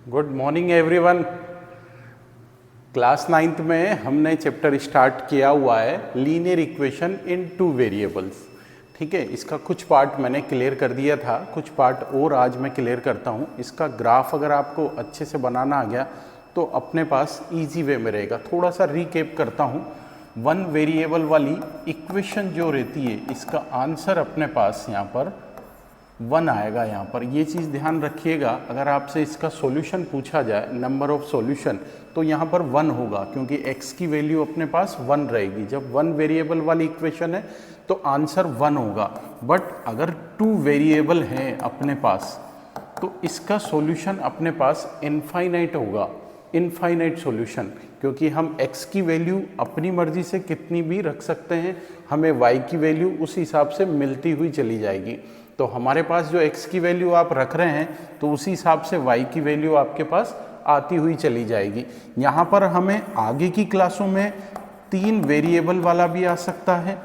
Good morning everyone. Class 9th में हमने chapter start किया हुआ है linear equation in two variables. ठीक है, इसका कुछ पार्ट मैंने क्लियर कर दिया था, कुछ पार्ट और आज मैं क्लियर करता हूँ। इसका ग्राफ अगर आपको अच्छे से बनाना आ गया तो अपने पास इजी वे में रहेगा। थोड़ा सा रिकेप करता हूँ। वन वेरिएबल वाली इक्वेशन जो रहती है इसका आंसर अपने पास यहाँ पर 1 आएगा। यहाँ पर ये चीज़ ध्यान रखिएगा, अगर आपसे इसका सॉल्यूशन पूछा जाए नंबर ऑफ सॉल्यूशन तो यहाँ पर 1 होगा, क्योंकि x की वैल्यू अपने पास 1 रहेगी। जब 1 वेरिएबल वाली इक्वेशन है तो आंसर 1 होगा। बट अगर 2 वेरिएबल हैं अपने पास तो इसका सॉल्यूशन अपने पास इनफाइनाइट होगा, इनफाइनाइट सॉल्यूशन, क्योंकि हम x की वैल्यू अपनी मर्जी से कितनी भी रख सकते हैं, हमें y की वैल्यू उस हिसाब से मिलती हुई चली जाएगी। तो हमारे पास जो x की वैल्यू आप रख रहे हैं तो उसी हिसाब से y की वैल्यू आपके पास आती हुई चली जाएगी। यहाँ पर हमें आगे की क्लासों में 3 वेरिएबल वाला भी आ सकता है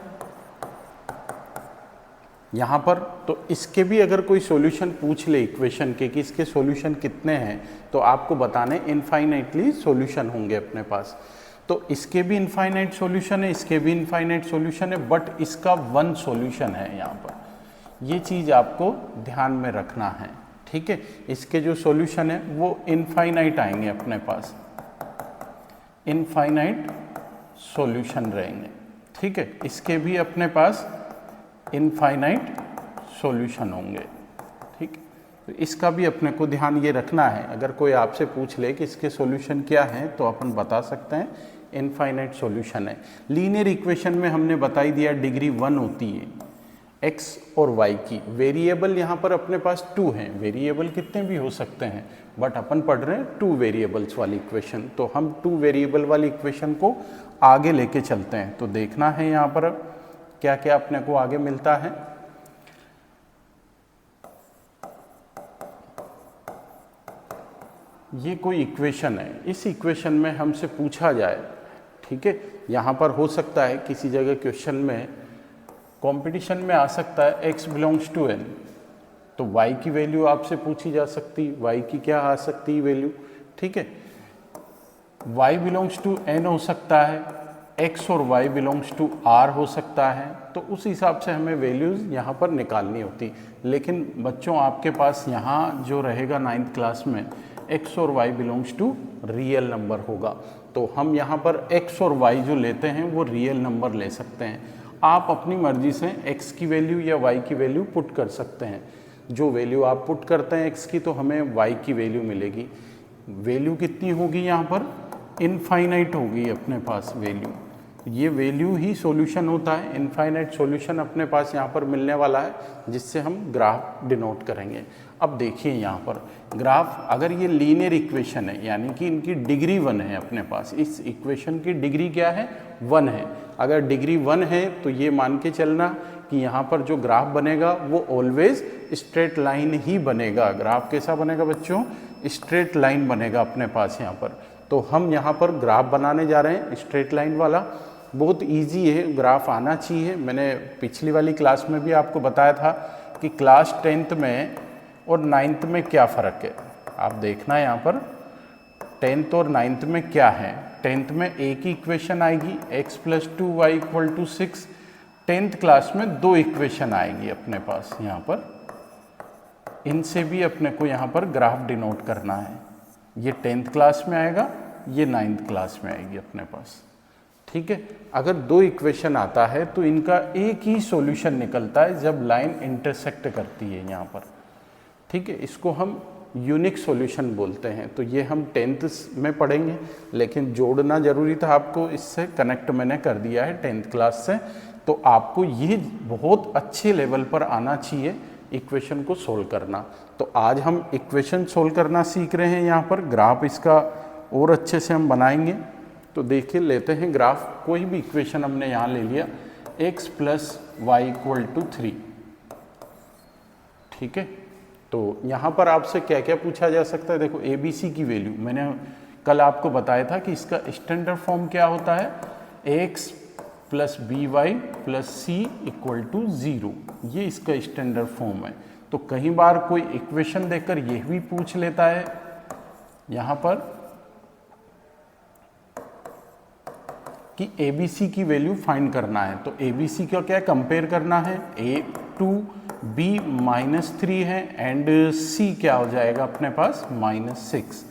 यहाँ पर। तो इसके भी अगर कोई सॉल्यूशन पूछ ले इक्वेशन के कि इसके सॉल्यूशन कितने हैं तो आपको बताने इनफाइनाइटली सॉल्यूशन होंगे अपने पास। तो इसके भी इनफाइनाइट सॉल्यूशन है, इसके भी इनफाइनाइट सॉल्यूशन है, बट इसका 1 सॉल्यूशन है यहाँ पर। ये चीज़ आपको ध्यान में रखना है। ठीक है, इसके जो सॉल्यूशन है वो इनफाइनाइट आएंगे अपने पास, इनफाइनाइट सॉल्यूशन रहेंगे। ठीक है, इसके भी अपने पास इनफाइनाइट सॉल्यूशन होंगे। ठीक, तो इसका भी अपने को ध्यान ये रखना है। अगर कोई आपसे पूछ ले कि इसके सॉल्यूशन क्या हैं तो अपन बता सकते हैं इनफाइनाइट सॉल्यूशन है। लीनियर इक्वेशन में हमने बताई दिया डिग्री 1 होती है x और y की। वेरिएबल यहाँ पर अपने पास 2 हैं, वेरिएबल कितने भी हो सकते हैं, बट अपन पढ़ रहे हैं 2 वेरिएबल्स वाली इक्वेशन। तो हम 2 वेरिएबल वाली इक्वेशन को आगे लेके चलते हैं। तो देखना है यहाँ पर क्या क्या अपने को आगे मिलता है। ये कोई इक्वेशन है, इस इक्वेशन में हमसे पूछा जाए, ठीक है, यहाँ पर हो सकता है किसी जगह क्वेश्चन में कंपटीशन में आ सकता है x बिलोंग्स टू n, तो y की वैल्यू आपसे पूछी जा सकती है, y की क्या आ सकती है वैल्यू। ठीक है, y बिलोंग्स टू n हो सकता है, x और y बिलोंग्स टू r हो सकता है। तो उस हिसाब से हमें वैल्यूज़ यहाँ पर निकालनी होती। लेकिन बच्चों आपके पास यहाँ जो रहेगा 9th क्लास में x और y belongs to real number होगा। तो हम यहाँ पर x और y जो लेते हैं वो रियल नंबर ले सकते हैं। आप अपनी मर्जी से x की वैल्यू या y की वैल्यू पुट कर सकते हैं। जो वैल्यू आप पुट करते हैं x की तो हमें y की वैल्यू मिलेगी। वैल्यू कितनी होगी यहाँ पर, इनफाइनाइट होगी अपने पास वैल्यू। ये वैल्यू ही सॉल्यूशन होता है। इनफाइनाइट सॉल्यूशन अपने पास यहाँ पर मिलने वाला है, जिससे हम ग्राफ डिनोट करेंगे। अब देखिए यहाँ पर ग्राफ, अगर ये लीनियर इक्वेशन है यानी कि इनकी डिग्री 1 है अपने पास, इस इक्वेशन की डिग्री क्या है, 1 है। अगर डिग्री 1 है तो ये मान के चलना कि यहाँ पर जो ग्राफ बनेगा वो ऑलवेज स्ट्रेट लाइन ही बनेगा। ग्राफ कैसा बनेगा बच्चों, स्ट्रेट लाइन बनेगा अपने पास यहाँ पर। तो हम यहाँ पर ग्राफ बनाने जा रहे हैं स्ट्रेट लाइन वाला। बहुत इजी है, ग्राफ आना चाहिए। मैंने पिछली वाली क्लास में भी आपको बताया था कि क्लास 10th में और 9th में क्या फ़र्क है। आप देखना यहाँ पर 10th और 9th में क्या है। 10th में एक ही इक्वेशन आएगी x + 2y = 6। 10th क्लास में 2 इक्वेशन आएगी अपने पास यहाँ पर। इनसे भी अपने को यहाँ पर ग्राफ डिनोट करना है। ये 10th क्लास में आएगा, ये 9th क्लास में आएगी अपने पास। ठीक है, अगर 2 इक्वेशन आता है तो इनका एक ही सॉल्यूशन निकलता है जब लाइन इंटरसेक्ट करती है यहाँ पर। ठीक है, इसको हम यूनिक सॉल्यूशन बोलते हैं। तो ये हम 10th में पढ़ेंगे, लेकिन जोड़ना जरूरी था आपको, इससे कनेक्ट मैंने कर दिया है 10th क्लास से। तो आपको ये बहुत अच्छे लेवल पर आना चाहिए इक्वेशन को सोल्व करना। तो आज हम इक्वेशन सोल्व करना सीख रहे हैं। यहाँ पर ग्राफ इसका और अच्छे से हम बनाएंगे। तो देखिए लेते हैं ग्राफ, कोई भी इक्वेशन हमने यहाँ ले लिया x + y = 3। ठीक है, तो यहाँ पर आपसे क्या क्या पूछा जा सकता है। देखो ABC की वैल्यू मैंने कल आपको बताया था कि इसका स्टैंडर्ड फॉर्म क्या होता है, x + by + c = 0। ये इसका स्टैंडर्ड फॉर्म है। तो कई बार कोई इक्वेशन देकर यह भी पूछ लेता है यहाँ पर कि ABC की वैल्यू फाइंड करना है। तो ABC का क्या कंपेयर करना है, A2 B -3 है एंड C क्या हो जाएगा अपने पास -6।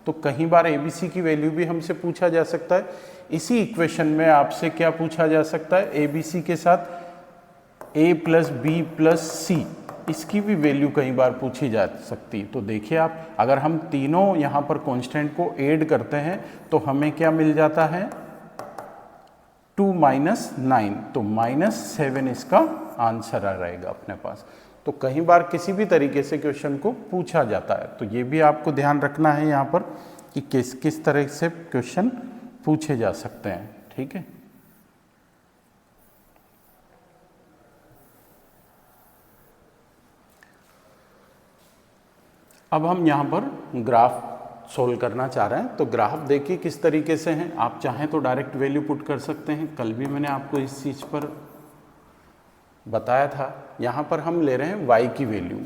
तो कई बार ABC की वैल्यू भी हमसे पूछा जा सकता है। इसी इक्वेशन में आपसे क्या पूछा जा सकता है, ABC के साथ A + B + C इसकी भी वैल्यू कई बार पूछी जा सकती है। तो देखिए आप, अगर हम तीनों यहाँ पर कांस्टेंट को ऐड करते हैं तो हमें क्या मिल जाता है, 2 - 9, तो -7 इसका आंसर आ रहेगा अपने पास। तो कई बार किसी भी तरीके से क्वेश्चन को पूछा जाता है, तो ये भी आपको ध्यान रखना है यहाँ पर कि किस किस तरह से क्वेश्चन पूछे जा सकते हैं। ठीक है, अब हम यहाँ पर ग्राफ सोल्व करना चाह रहे हैं। तो ग्राफ देखिए किस तरीके से हैं, आप चाहें तो डायरेक्ट वैल्यू पुट कर सकते हैं। कल भी मैंने आपको इस चीज़ पर बताया था। यहाँ पर हम ले रहे हैं y की वैल्यू,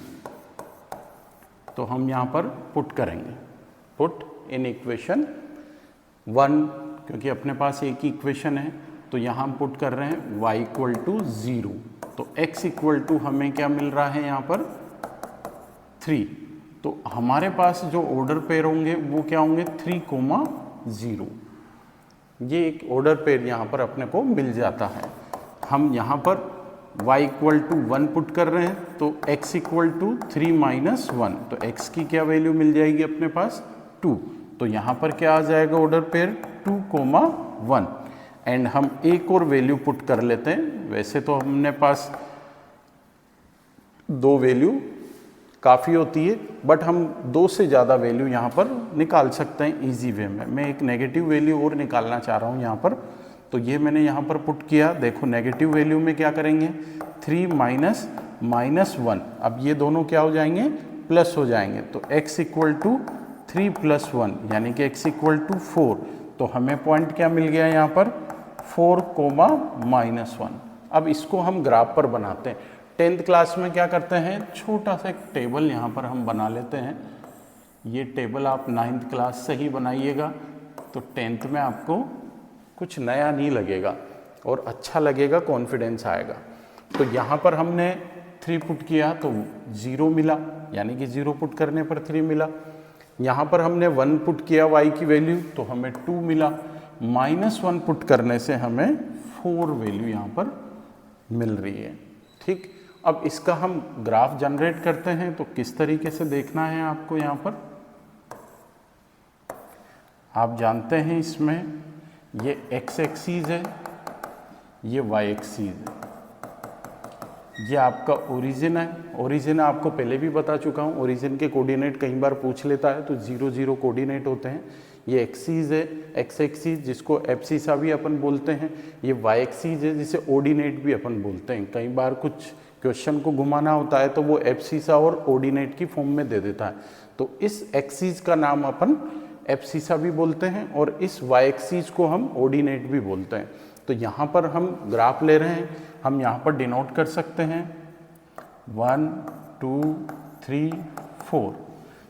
तो हम यहाँ पर पुट करेंगे, पुट इन इक्वेशन 1, क्योंकि अपने पास एक ही इक्वेशन है। तो यहाँ हम पुट कर रहे हैं y = 0, तो x = हमें क्या मिल रहा है यहाँ पर 3। तो हमारे पास जो ऑर्डर पेयर होंगे वो क्या होंगे, 3, 0। ये एक ऑर्डर पेयर यहाँ पर अपने को मिल जाता है। हम यहाँ पर y = 1 पुट कर रहे हैं, तो x = 3 - 1, तो x की क्या वैल्यू मिल जाएगी अपने पास 2। तो यहाँ पर क्या आ जाएगा ऑर्डर पेयर 2, 1 एंड हम एक और वैल्यू पुट कर लेते हैं। वैसे तो हमने पास 2 वैल्यू काफ़ी होती है, बट हम 2 से ज़्यादा वैल्यू यहाँ पर निकाल सकते हैं इजी वे में। मैं एक नेगेटिव वैल्यू और निकालना चाह रहा हूँ यहाँ पर, तो ये मैंने यहाँ पर पुट किया। देखो नेगेटिव वैल्यू में क्या करेंगे, 3 - -1, अब ये दोनों क्या हो जाएंगे, प्लस हो जाएंगे। तो x = 3 + 1 यानी कि x = 4। तो हमें पॉइंट क्या मिल गया यहाँ पर 4, -1। अब इसको हम ग्राफ पर बनाते हैं। 10th क्लास में क्या करते हैं, छोटा सा एक टेबल यहाँ पर हम बना लेते हैं। ये टेबल आप 9th क्लास से ही बनाइएगा, तो 10th में आपको कुछ नया नहीं लगेगा और अच्छा लगेगा, कॉन्फिडेंस आएगा। तो यहाँ पर हमने 3 पुट किया तो 0 मिला, यानी कि 0 पुट करने पर 3 मिला। यहाँ पर हमने 1 पुट किया y की वैल्यू, तो हमें 2 मिला। -1 पुट करने से हमें 4 वैल्यू यहाँ पर मिल रही है। ठीक, अब इसका हम ग्राफ जनरेट करते हैं। तो किस तरीके से देखना है आपको, यहाँ पर आप जानते हैं इसमें ये x एक्सीज है, ये y एक्सीज है, ये आपका ओरिजिन है। ओरिजिन आपको पहले भी बता चुका हूँ, ओरिजिन के कोऑर्डिनेट कई बार पूछ लेता है, तो 0, 0 कोऑर्डिनेट होते हैं। ये एक्सीज है, x एक्सीज जिसको एब्सिसा भी अपन बोलते हैं। ये y एक्सीज है जिसे ऑर्डिनेट भी अपन बोलते हैं। कई बार कुछ क्वेश्चन को घुमाना होता है तो वो एब्सिसा और ऑर्डिनेट की फॉर्म में दे देता है। तो इस एक्सीज का नाम अपन एब्सिसा भी बोलते हैं और इस y एक्सीज को हम ऑर्डिनेट भी बोलते हैं। तो यहाँ पर हम ग्राफ ले रहे हैं, हम यहाँ पर डिनोट कर सकते हैं 1, 2, 3, 4।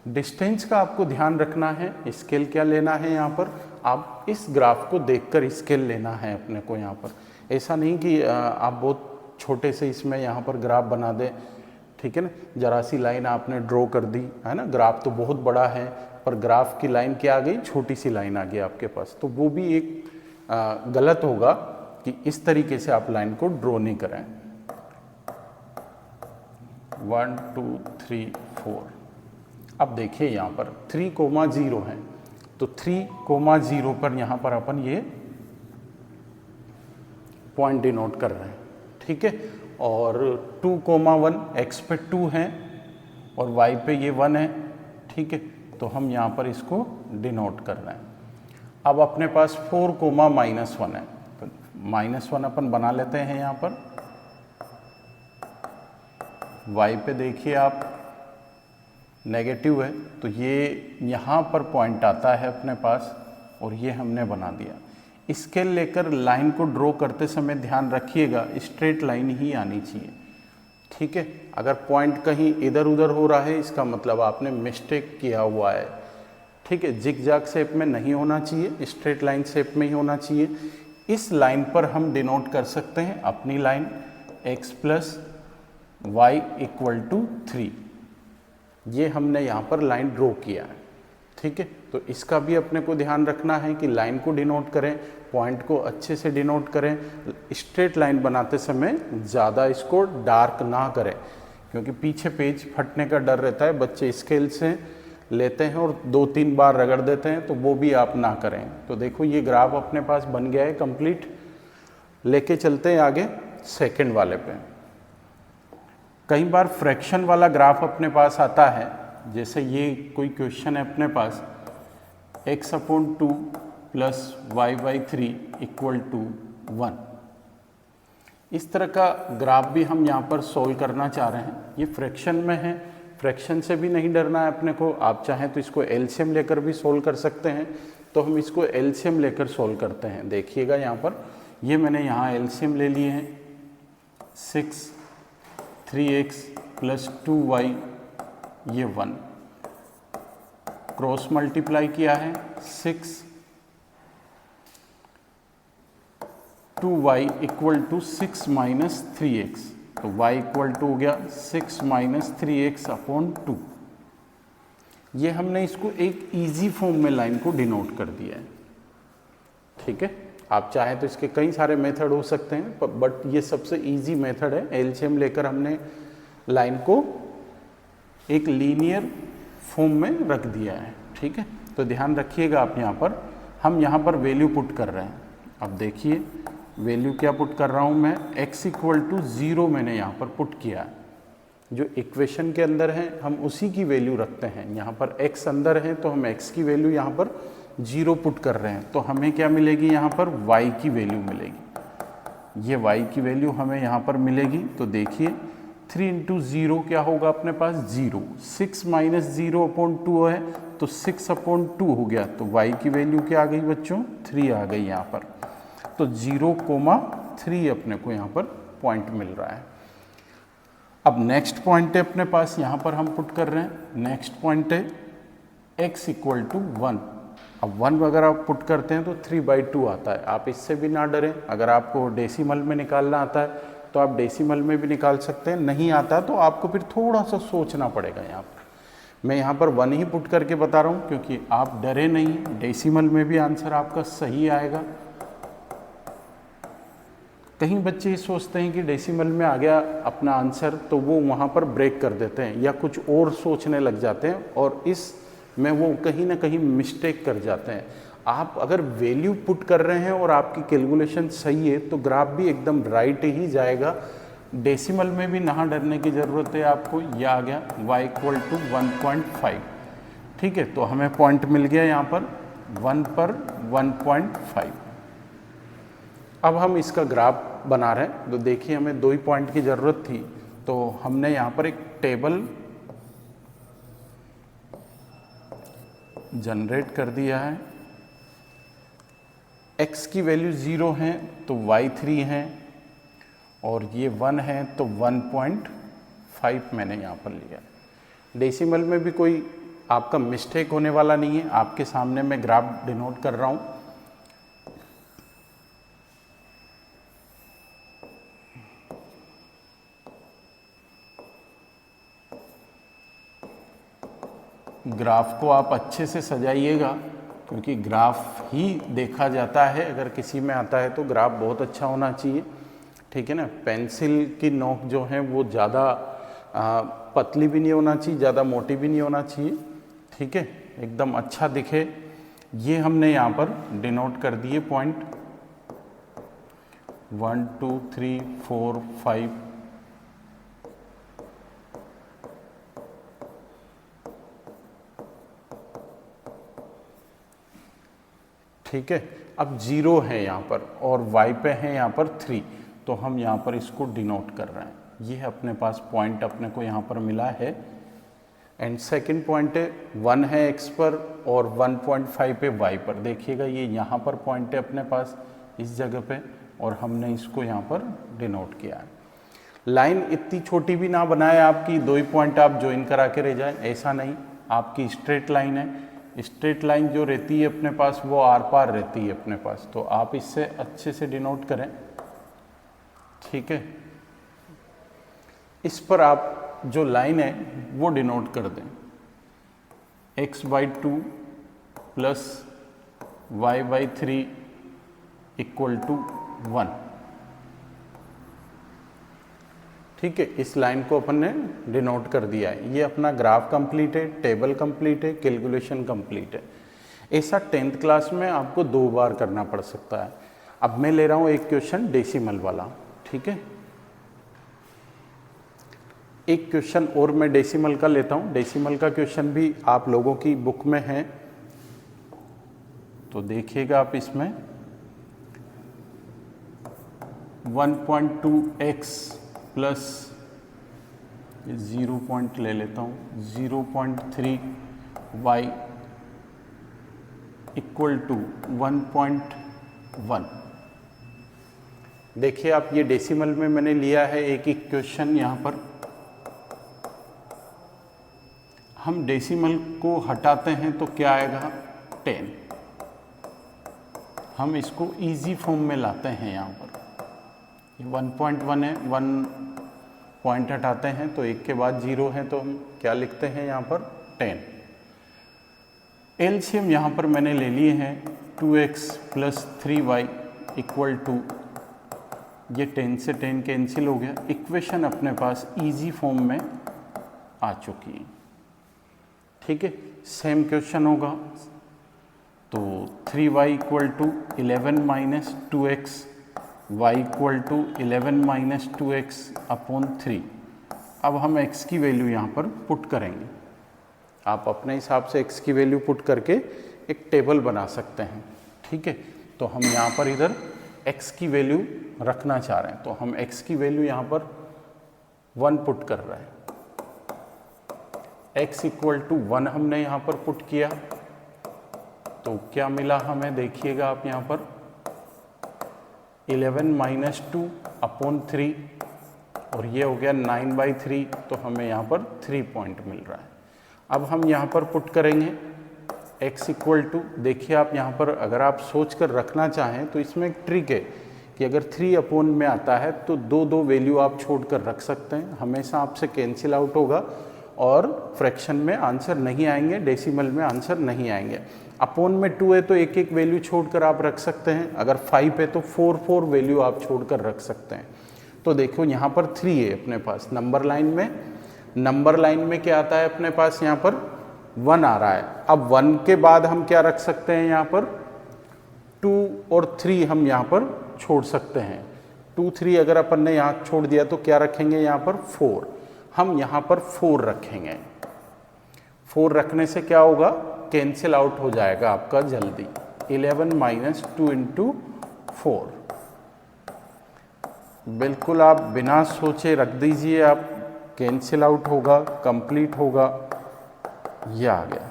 डिस्टेंस का आपको ध्यान रखना है, स्केल क्या लेना है यहाँ पर, आप इस ग्राफ को देखकर स्केल लेना है अपने को। यहाँ पर ऐसा नहीं कि आप बहुत छोटे से इसमें यहाँ पर ग्राफ बना दें, ठीक है ना। जरा सी लाइन आपने ड्रॉ कर दी है ना, ग्राफ तो बहुत बड़ा है पर ग्राफ की लाइन क्या आ गई, छोटी सी लाइन आ गई आपके पास। तो वो भी एक गलत होगा कि इस तरीके से आप लाइन को ड्रॉ नहीं करें। 1, 2, 3, 4। अब देखिए यहाँ पर 3, 0 है, तो 3, 0 पर यहाँ पर अपन ये पॉइंट डिनोट कर रहे हैं, ठीक है। और 2, 1 x पे 2 है और y पे ये 1 है, ठीक है। तो हम यहाँ पर इसको डिनोट कर रहे हैं। अब अपने पास 4, -1 है, तो -1 अपन बना लेते हैं यहाँ पर। y पे देखिए आप नेगेटिव है, तो ये यहाँ पर पॉइंट आता है अपने पास और ये हमने बना दिया। स्केल लेकर लाइन को ड्रॉ करते समय ध्यान रखिएगा स्ट्रेट लाइन ही आनी चाहिए, ठीक है। अगर पॉइंट कहीं इधर उधर हो रहा है इसका मतलब आपने मिस्टेक किया हुआ है। ठीक है, जिगजैग शेप में नहीं होना चाहिए, स्ट्रेट लाइन शेप में ही होना चाहिए। इस लाइन पर हम डिनोट कर सकते हैं अपनी line x plus Y equal to 3। ये हमने यहाँ पर लाइन ड्रॉ किया है, ठीक है। तो इसका भी अपने को ध्यान रखना है कि लाइन को डिनोट करें, पॉइंट को अच्छे से डिनोट करें। स्ट्रेट लाइन बनाते समय ज़्यादा इसको डार्क ना करें, क्योंकि पीछे पेज फटने का डर रहता है। बच्चे स्केल से लेते हैं और 2-3 बार रगड़ देते हैं, तो वो भी आप ना करें। तो देखो ये ग्राफ अपने पास बन गया है कंप्लीट। लेके चलते हैं आगे सेकंड वाले पे। कई बार फ्रैक्शन वाला ग्राफ अपने पास आता है, जैसे ये कोई क्वेश्चन है अपने पास x/2 plus y/3 equal to 1। इस तरह का ग्राफ भी हम यहाँ पर सोल्व करना चाह रहे हैं। ये फ्रैक्शन में है, फ्रैक्शन से भी नहीं डरना है अपने को। आप चाहें तो इसको एलसीएम लेकर भी सोल्व कर सकते हैं, तो हम इसको एलसीएम लेकर सोल्व करते हैं। देखिएगा यहाँ पर, ये मैंने यहाँ एलसीएम ले लिए हैं। 6 3x प्लस 2y, ये 1 क्रॉस मल्टीप्लाई किया है। 6 2y equal to 6 minus 3x, तो y इक्वल टू हो गया 6 माइनस 3x अपॉन 2। ये हमने इसको एक इजी फॉर्म में लाइन को डिनोट कर दिया है, ठीक है। आप चाहें तो इसके कई सारे मेथड हो सकते हैं, बट ये सबसे इजी मेथड है। एलसीएम लेकर हमने लाइन को एक लीनियर फॉर्म में रख दिया है, ठीक है। तो ध्यान रखिएगा आप, यहाँ पर हम यहाँ पर वैल्यू पुट कर रहे हैं। अब देखिए वैल्यू क्या पुट कर रहा हूँ मैं, x इक्वल टू 0 मैंने यहाँ पर पुट किया है। जो इक्वेशन के अंदर है हम उसी की वैल्यू रखते हैं। यहाँ पर x अंदर है तो हम x की वैल्यू यहाँ पर 0 पुट कर रहे हैं, तो हमें क्या मिलेगी, यहाँ पर y की वैल्यू मिलेगी। ये y की वैल्यू हमें यहाँ पर मिलेगी। तो देखिए 3 इंटू 0 क्या होगा अपने पास, 0। 6 माइनस 0 अपॉन 2 है, तो 6 अपॉन 2 हो गया। तो y की वैल्यू क्या आ गई बच्चों, 3 आ गई यहाँ पर। तो 0,3 अपने को यहाँ पर पॉइंट मिल रहा है। अब नेक्स्ट पॉइंट है अपने पास, यहाँ पर हम पुट कर रहे हैं। नेक्स्ट पॉइंट है x इक्वल टू 1। अब 1 अगर आप पुट करते हैं तो 3/2 आता है। आप इससे भी ना डरें। अगर आपको डेसिमल में निकालना आता है तो आप डेसिमल में भी निकाल सकते हैं, नहीं आता तो आपको फिर थोड़ा सा सोचना पड़ेगा। यहाँ पर मैं यहाँ पर 1 ही पुट करके बता रहा हूँ, क्योंकि आप डरे नहीं, डेसिमल में भी आंसर आपका सही आएगा। कहीं बच्चे ये सोचते हैं कि डेसिमल में आ गया अपना आंसर, तो वो वहाँ पर ब्रेक कर देते हैं या कुछ और सोचने लग जाते हैं, और इस में वो कहीं ना कहीं मिस्टेक कर जाते हैं। आप अगर वैल्यू पुट कर रहे हैं और आपकी कैलकुलेशन सही है तो ग्राफ भी एकदम राइट ही जाएगा। डेसिमल में भी ना डरने की ज़रूरत है आपको। यह आ गया y इक्वल टू 1.5, ठीक है। तो हमें पॉइंट मिल गया यहाँ पर 1 पर 1.5। अब हम इसका ग्राफ बना रहे हैं, तो देखिए हमें 2 ही पॉइंट की ज़रूरत थी, तो हमने यहाँ पर एक टेबल जनरेट कर दिया है। x की वैल्यू 0 है तो y 3 है, और ये 1 है तो 1.5 मैंने यहाँ पर लिया। डेसिमल में भी कोई आपका मिस्टेक होने वाला नहीं है। आपके सामने मैं ग्राफ डिनोट कर रहा हूँ। ग्राफ को आप अच्छे से सजाइएगा, क्योंकि ग्राफ ही देखा जाता है। अगर किसी में आता है तो ग्राफ बहुत अच्छा होना चाहिए, ठीक है ना। पेंसिल की नोक जो है वो ज़्यादा पतली भी नहीं होना चाहिए, ज़्यादा मोटी भी नहीं होना चाहिए, ठीक है, एकदम अच्छा दिखे। ये हमने यहाँ पर डिनोट कर दिए पॉइंट 1 2 3 4 5। ठीक है। अब 0 है यहाँ पर और y पे है यहाँ पर 3, तो हम यहाँ पर इसको डिनोट कर रहे हैं। ये है अपने पास पॉइंट अपने को यहाँ पर मिला है। एंड सेकंड पॉइंट है 1 है x पर और 1.5 पे y पर। देखिएगा ये यहाँ पर पॉइंट है अपने पास इस जगह पे, और हमने इसको यहाँ पर डिनोट किया है। लाइन इतनी छोटी भी ना बनाए आपकी 2 ही पॉइंट आप ज्वाइन करा के रह जाए, ऐसा नहीं। आपकी स्ट्रेट लाइन है, स्ट्रेट लाइन जो रहती है अपने पास वो आर पार रहती है अपने पास, तो आप इससे अच्छे से डिनोट करें, ठीक है। इस पर आप जो लाइन है वो डिनोट कर दें, x/2 plus y/3 equal to 1, ठीक है। इस लाइन को अपन ने डिनोट कर दिया है। ये अपना ग्राफ कंप्लीट है, टेबल कंप्लीट है, कैलकुलेशन कंप्लीट है। ऐसा 10th क्लास में आपको 2 बार करना पड़ सकता है। अब मैं ले रहा हूँ एक क्वेश्चन डेसिमल वाला, ठीक है। एक क्वेश्चन और मैं डेसिमल का लेता हूँ। डेसिमल का क्वेश्चन भी आप लोगों की बुक में है, तो देखिएगा आप इसमें 1.2x प्लस 0 पॉइंट ले लेता हूँ 0.3y इक्वल टू 1.1। देखिए आप, ये डेसिमल में मैंने लिया है एक एक क्वेश्चन। यहाँ पर हम डेसिमल को हटाते हैं तो क्या आएगा 10। हम इसको इजी फॉर्म में लाते हैं। यहाँ पर 1.1 है, 1 पॉइंट हटाते हैं तो एक के बाद 0 है, तो हम क्या लिखते हैं यहाँ पर 10। एलसीएम यहाँ पर मैंने ले लिए हैं 2x plus 3y equal to, ये 10 से 10 कैंसिल हो गया। इक्वेशन अपने पास इजी फॉर्म में आ चुकी है, ठीक है। सेम क्वेश्चन होगा तो 3y equal to 11 minus 2x, y equal to 11 minus 2x upon 3। अब हम x की वैल्यू यहाँ पर पुट करेंगे। आप अपने हिसाब से x की वैल्यू पुट करके एक टेबल बना सकते हैं, ठीक है। तो हम यहाँ पर इधर x की वैल्यू रखना चाह रहे हैं, तो हम x की वैल्यू यहाँ पर 1 पुट कर रहे हैं। x इक्वल टू 1 हमने यहाँ पर पुट किया, तो क्या मिला हमें, देखिएगा आप यहाँ पर 11 माइनस 2 अपॉन 3, और ये हो गया 9/3, तो हमें यहाँ पर 3 पॉइंट मिल रहा है। अब हम यहाँ पर पुट करेंगे x इक्वल टू, देखिए आप यहाँ पर अगर आप सोच कर रखना चाहें तो इसमें एक ट्रिक है कि अगर 3 अपॉन में आता है तो 2 वैल्यू आप छोड़ कर रख सकते हैं। हमेशा आपसे कैंसिल आउट होगा और फ्रैक्शन में आंसर नहीं आएंगे, डेसिमल में आंसर नहीं आएंगे। अपॉन में 2 है तो एक एक वैल्यू छोड़कर आप रख सकते हैं। अगर 5 है तो 4 वैल्यू आप छोड़कर रख सकते हैं। तो देखो यहाँ पर 3 है अपने पास नंबर लाइन में। नंबर लाइन में क्या आता है अपने पास, यहाँ पर 1 आ रहा है। अब 1 के बाद हम क्या रख सकते हैं, यहाँ पर 2 और 3 हम यहाँ पर छोड़ सकते हैं। 2, 3 अगर अपन ने यहाँ छोड़ दिया तो क्या रखेंगे, यहाँ पर 4। हम यहाँ पर 4 रखेंगे। 4 रखने से क्या होगा, कैंसिल आउट हो जाएगा आपका जल्दी। 11 माइनस 2 इंटू 4, बिल्कुल आप बिना सोचे रख दीजिए, आप कैंसिल आउट होगा, कंप्लीट होगा, ये आ गया,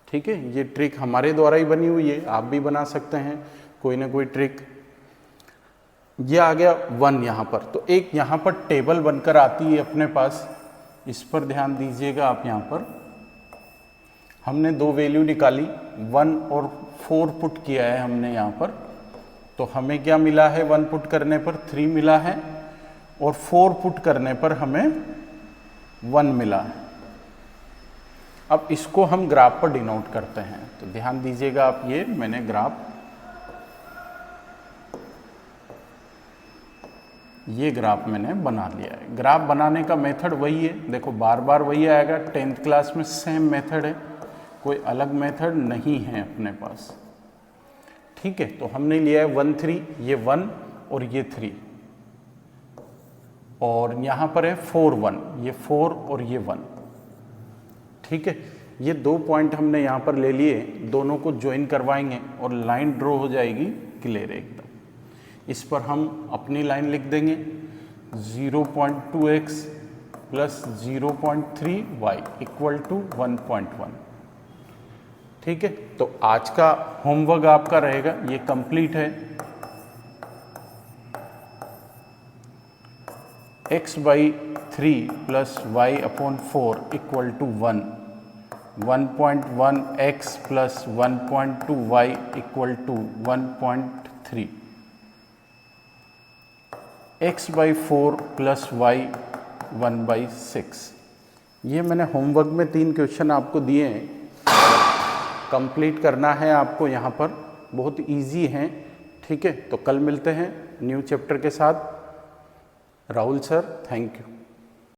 ठीक है। ये ट्रिक हमारे द्वारा ही बनी हुई है, आप भी बना सकते हैं कोई ना कोई ट्रिक। ये आ गया 1 यहाँ पर। तो एक यहाँ पर टेबल बनकर आती है अपने पास, इस पर ध्यान दीजिएगा आप। यहाँ पर हमने 2 वैल्यू निकाली, 1 और 4 पुट किया है हमने यहाँ पर। तो हमें क्या मिला है, 1 पुट करने पर 3 मिला है और 4 पुट करने पर हमें 1 मिला है। अब इसको हम ग्राफ पर डिनोट करते हैं। तो ध्यान दीजिएगा आप, ये मैंने ग्राफ, ये ग्राफ मैंने बना लिया है। ग्राफ बनाने का मेथड वही है, देखो बार बार वही आएगा। 10th क्लास में सेम मेथड है, कोई अलग मेथड नहीं है अपने पास, ठीक है। तो हमने लिया है 1, 3, ये 1 और ये 3, और यहाँ पर है 4, 1, ये 4 और ये 1, ठीक है। ये 2 पॉइंट हमने यहाँ पर ले लिए, दोनों को ज्वाइन करवाएंगे और लाइन ड्रॉ हो जाएगी क्लियर एकदम। इस पर हम अपनी लाइन लिख देंगे 0.2x plus 0.3y equal to 1.1, ठीक है। तो आज का होमवर्क आपका रहेगा, ये कंप्लीट है। x/3 plus y upon 4 equal to 1, 1.1 x plus 1.2 y equal to 1.3, x by 4 plus Y 1/6। ये मैंने होमवर्क में 3 क्वेश्चन आपको दिए हैं, कंप्लीट करना है आपको यहाँ पर, बहुत इजी हैं। ठीक है, तो कल मिलते हैं न्यू चैप्टर के साथ। Rahul sir, thank you.